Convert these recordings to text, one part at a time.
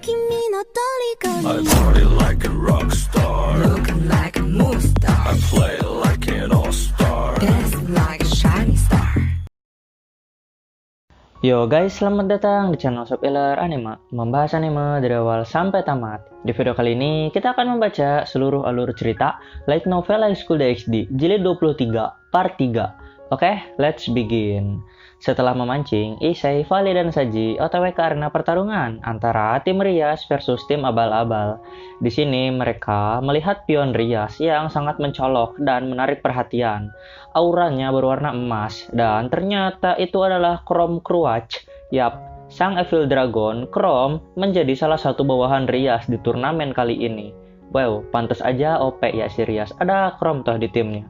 I party like a rock star. Looking like a movie star. I play like an all-star. Dancing like a shining star. Yo guys, selamat datang di channel Spoiler Anime, membahas anime dari awal sampai tamat. Di video kali ini, kita akan membaca seluruh alur cerita light novel High School DxD, jilid 23, part 3. Oke, let's begin. Setelah memancing, Issei, Vali, dan Saji OTW ke arena pertarungan antara tim Rias versus tim Abal-Abal. Di sini mereka melihat pion Rias yang sangat mencolok dan menarik perhatian. Auranya berwarna emas dan ternyata itu adalah Chrome Cruach. Yap, sang Evil Dragon Chrome menjadi salah satu bawahan Rias di turnamen kali ini. Wow, pantas aja OP ya si Rias, ada Chrome toh di timnya.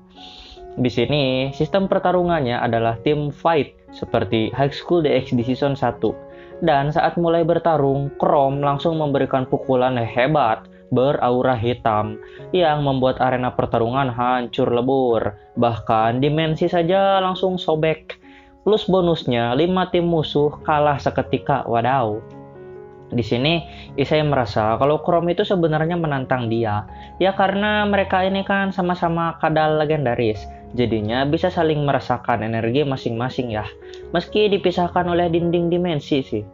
Di sini, sistem pertarungannya adalah tim fight seperti High School DxD Season 1. Dan saat mulai bertarung, Chrome langsung memberikan pukulan hebat beraura hitam yang membuat arena pertarungan hancur lebur. Bahkan dimensi saja langsung sobek. Plus bonusnya, 5 tim musuh kalah seketika. Wadaw. Di sini, Issei merasa kalau Chrome itu sebenarnya menantang dia. Ya karena mereka ini kan sama-sama kadal legendaris. Jadinya bisa saling merasakan energi masing-masing ya. Meski dipisahkan oleh dinding dimensi sih.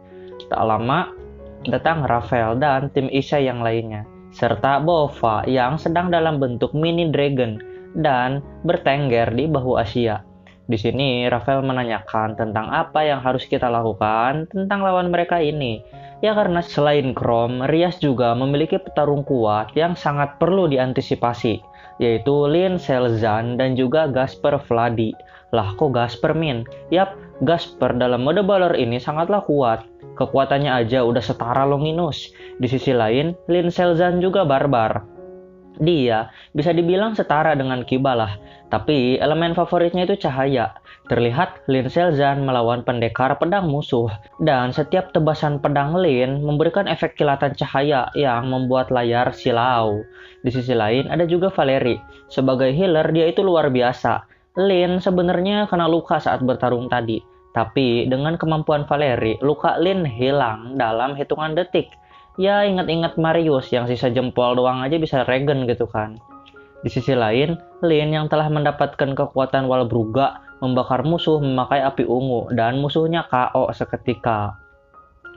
Tak lama, datang Rafael dan tim Issei yang lainnya. Serta Bova yang sedang dalam bentuk mini dragon dan bertengger di bahu Asia. Di sini, Rafael menanyakan tentang apa yang harus kita lakukan tentang lawan mereka ini. Ya karena selain Chrome, Rias juga memiliki petarung kuat yang sangat perlu diantisipasi, yaitu Lin Selzan dan juga Gasper Vladi. Lah kok Gasper Min? Yap, Gasper dalam mode Balor ini sangatlah kuat. Kekuatannya aja udah setara Longinus. Di sisi lain, Lin Selzan juga barbar. Dia bisa dibilang setara dengan Kiba lah, tapi elemen favoritnya itu cahaya. Terlihat Lin Selzan melawan pendekar pedang musuh, dan setiap tebasan pedang Lin memberikan efek kilatan cahaya yang membuat layar silau. Di sisi lain ada juga Valerie. Sebagai healer dia itu luar biasa. Lin sebenarnya kena luka saat bertarung tadi, tapi dengan kemampuan Valerie, luka Lin hilang dalam hitungan detik. Ya ingat-ingat Marius yang sisa jempol doang aja bisa regen gitu kan. Di sisi lain, Lin yang telah mendapatkan kekuatan Walbruga membakar musuh memakai api ungu dan musuhnya KO seketika.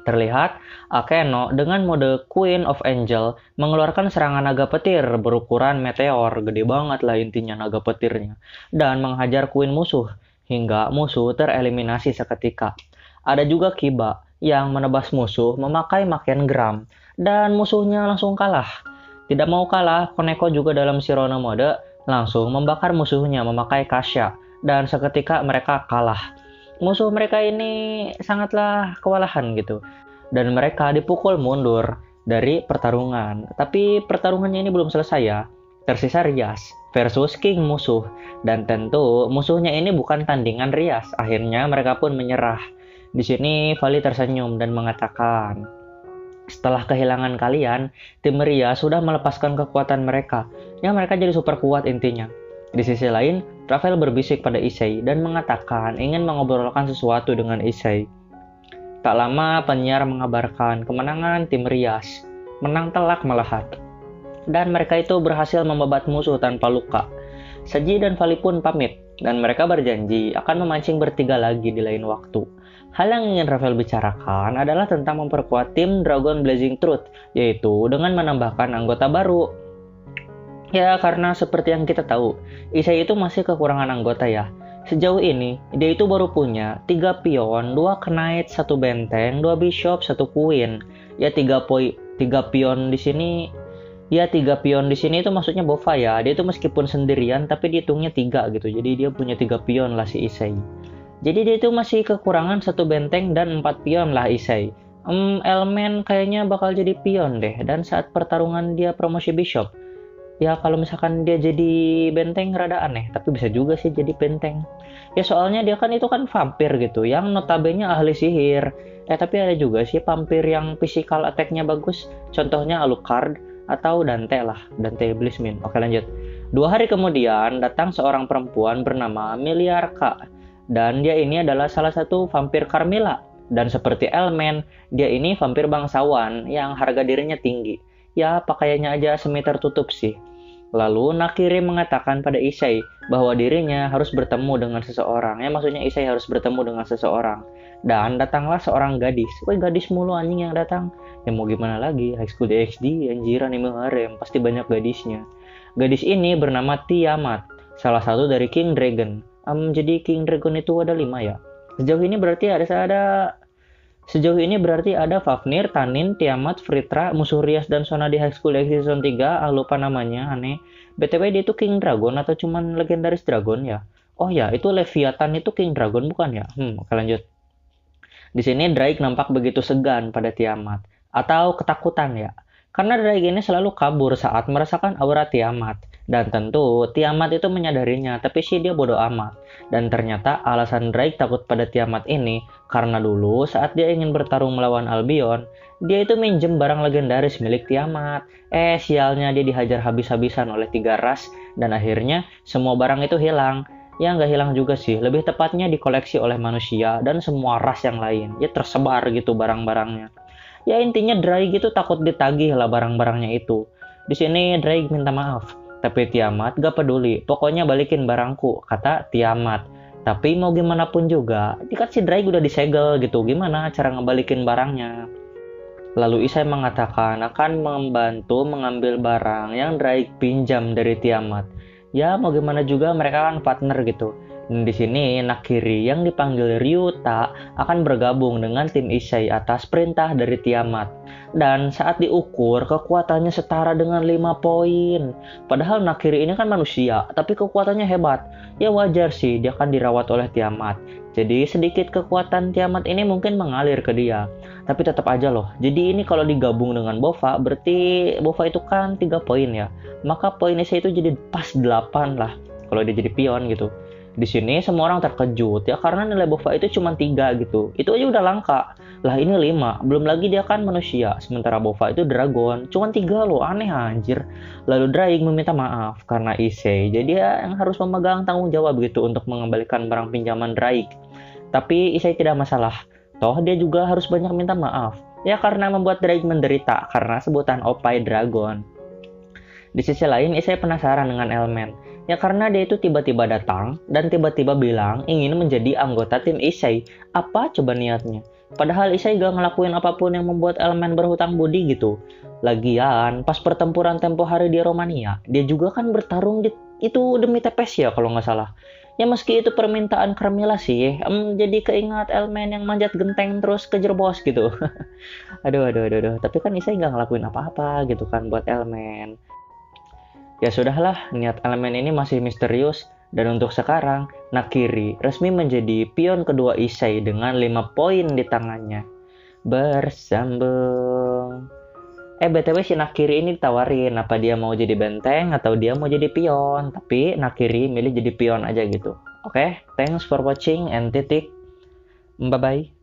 Terlihat, Akeno dengan mode Queen of Angel mengeluarkan serangan naga petir berukuran meteor, gede banget lah intinya naga petirnya, dan menghajar Queen musuh hingga musuh tereliminasi seketika. Ada juga Kiba yang menebas musuh memakai Maken Gram dan musuhnya langsung kalah. Tidak mau kalah, Koneko juga dalam Shirono mode langsung membakar musuhnya memakai Kasha dan seketika mereka kalah. Musuh mereka ini sangatlah kewalahan gitu dan mereka dipukul mundur dari pertarungan. Tapi pertarungannya ini belum selesai ya. Tersisa Rias versus King musuh dan tentu musuhnya ini bukan tandingan Rias. Akhirnya mereka pun menyerah. Di sini Vali tersenyum dan mengatakan, setelah kehilangan kalian, tim Rias sudah melepaskan kekuatan mereka. Ya mereka jadi super kuat intinya. Di sisi lain, Rafael berbisik pada Issei dan mengatakan ingin mengobrolkan sesuatu dengan Issei. Tak lama penyiar mengabarkan kemenangan tim Rias. Menang telak malahan. Dan mereka itu berhasil membabat musuh tanpa luka. Saji dan Vali pun pamit dan mereka berjanji akan memancing bertiga lagi di lain waktu. Hal yang ingin Rafael bicarakan adalah tentang memperkuat tim Dragon Blazing Truth, yaitu dengan menambahkan anggota baru. Ya, karena seperti yang kita tahu, Issei itu masih kekurangan anggota ya. Sejauh ini, dia itu baru punya 3 pion, 2 knight, 1 benteng, 2 bishop, 1 queen. Ya 3 pion di sini. Ya 3 pion di sini itu maksudnya Bova ya. Dia itu meskipun sendirian tapi dihitungnya 3 gitu. Jadi dia punya 3 pion lah si Issei. Jadi dia itu masih kekurangan 1 benteng dan 4 pion lah Issei. Elemen kayaknya bakal jadi pion deh. Dan saat pertarungan dia promosi bishop. Ya kalau misalkan dia jadi benteng rada aneh. Tapi bisa juga sih jadi benteng. Ya soalnya dia kan itu kan vampir gitu. Yang notabene ahli sihir. Tapi ada juga sih vampir yang physical attack-nya bagus. Contohnya Alucard atau Dante lah. Dante Blismin. Oke lanjut. 2 hari kemudian datang seorang perempuan bernama Miliarka. Dan dia ini adalah salah satu vampir Carmilla. Dan seperti elemen, dia ini vampir bangsawan yang harga dirinya tinggi. Ya, pakaiannya aja semi tertutup sih. Lalu Nakiri mengatakan pada Issei bahwa dirinya harus bertemu dengan seseorang. Ya, maksudnya Issei harus bertemu dengan seseorang. Dan datanglah seorang gadis. Woi, gadis mulu anjing yang datang. Ya mau gimana lagi, High School DxD, anjir anime harem, pasti banyak gadisnya. Gadis ini bernama Tiamat, salah satu dari King Dragon. Jadi King Dragon itu ada 5 ya. Sejauh ini berarti ada Fafnir, Tanin, Tiamat, Fritra, musuh Rias dan Sona di High School DxD Season 3. Lupa namanya, aneh. BTW dia itu King Dragon atau cuman legendaris Dragon ya? Oh ya, itu Leviathan itu King Dragon bukan ya? Oke lanjut. Di sini Drake nampak begitu segan pada Tiamat. Atau ketakutan ya. Karena Drake ini selalu kabur saat merasakan aura Tiamat. Dan tentu Tiamat itu menyadarinya, tapi sih dia bodoh amat. Dan ternyata alasan Drake takut pada Tiamat ini karena dulu saat dia ingin bertarung melawan Albion, dia itu minjem barang legendaris milik Tiamat. Sialnya dia dihajar habis-habisan oleh 3 ras dan akhirnya semua barang itu hilang. Ya nggak hilang juga sih, lebih tepatnya dikoleksi oleh manusia dan semua ras yang lain. Ya tersebar gitu barang-barangnya. Ya intinya Drake itu takut ditagih lah barang-barangnya itu. Di sini Drake minta maaf. Tapi Tiamat gak peduli, pokoknya balikin barangku, kata Tiamat. Tapi mau gimana pun juga, kan si Drake udah disegel gitu, gimana cara ngebalikin barangnya? Lalu Issei mengatakan akan membantu mengambil barang yang Drake pinjam dari Tiamat. Ya mau gimana juga mereka kan partner gitu. Dan di sini Nakiri yang dipanggil Ryuta akan bergabung dengan tim Issei atas perintah dari Tiamat. Dan saat diukur kekuatannya setara dengan 5 poin. Padahal Nakiri ini kan manusia, tapi kekuatannya hebat. Ya wajar sih dia kan dirawat oleh Tiamat. Jadi sedikit kekuatan Tiamat ini mungkin mengalir ke dia. Tapi tetap aja loh. Jadi ini kalau digabung dengan Bova, berarti Bova itu kan 3 poin ya. Maka poin Issei itu jadi pas 8 lah. Kalau dia jadi pion gitu. Di sini semua orang terkejut ya karena nilai Bova itu cuma 3 gitu. Itu aja udah langka. Lah ini 5, belum lagi dia kan manusia. Sementara Bova itu dragon, cuma 3 loh, aneh anjir. Lalu Drake meminta maaf karena Issei. Jadi dia yang harus memegang tanggung jawab gitu untuk mengembalikan barang pinjaman Drake. Tapi Issei tidak masalah. Toh dia juga harus banyak minta maaf. Ya karena membuat Drake menderita karena sebutan Opai Dragon. Di sisi lain Issei penasaran dengan elemen. Ya karena dia itu tiba-tiba datang dan tiba-tiba bilang ingin menjadi anggota tim Issei. Apa coba niatnya? Padahal Issei gak ngelakuin apapun yang membuat elemen berhutang budi gitu. Lagian pas pertempuran tempo hari di Romania, dia juga kan bertarung itu demi Tepes ya kalau nggak salah. Ya meski itu permintaan Carmilla sih, jadi keingat elemen yang manjat genteng terus kejar bos gitu. aduh. Tapi kan Issei gak ngelakuin apa-apa gitu kan buat elemen. Ya sudahlah, niat elemen ini masih misterius. Dan untuk sekarang, Nakiri resmi menjadi pion kedua Issei dengan 5 poin di tangannya. Bersambung. BTW si Nakiri ini ditawarin apa dia mau jadi benteng atau dia mau jadi pion. Tapi Nakiri milih jadi pion aja gitu. Oke, thanks for watching and titik. Bye-bye.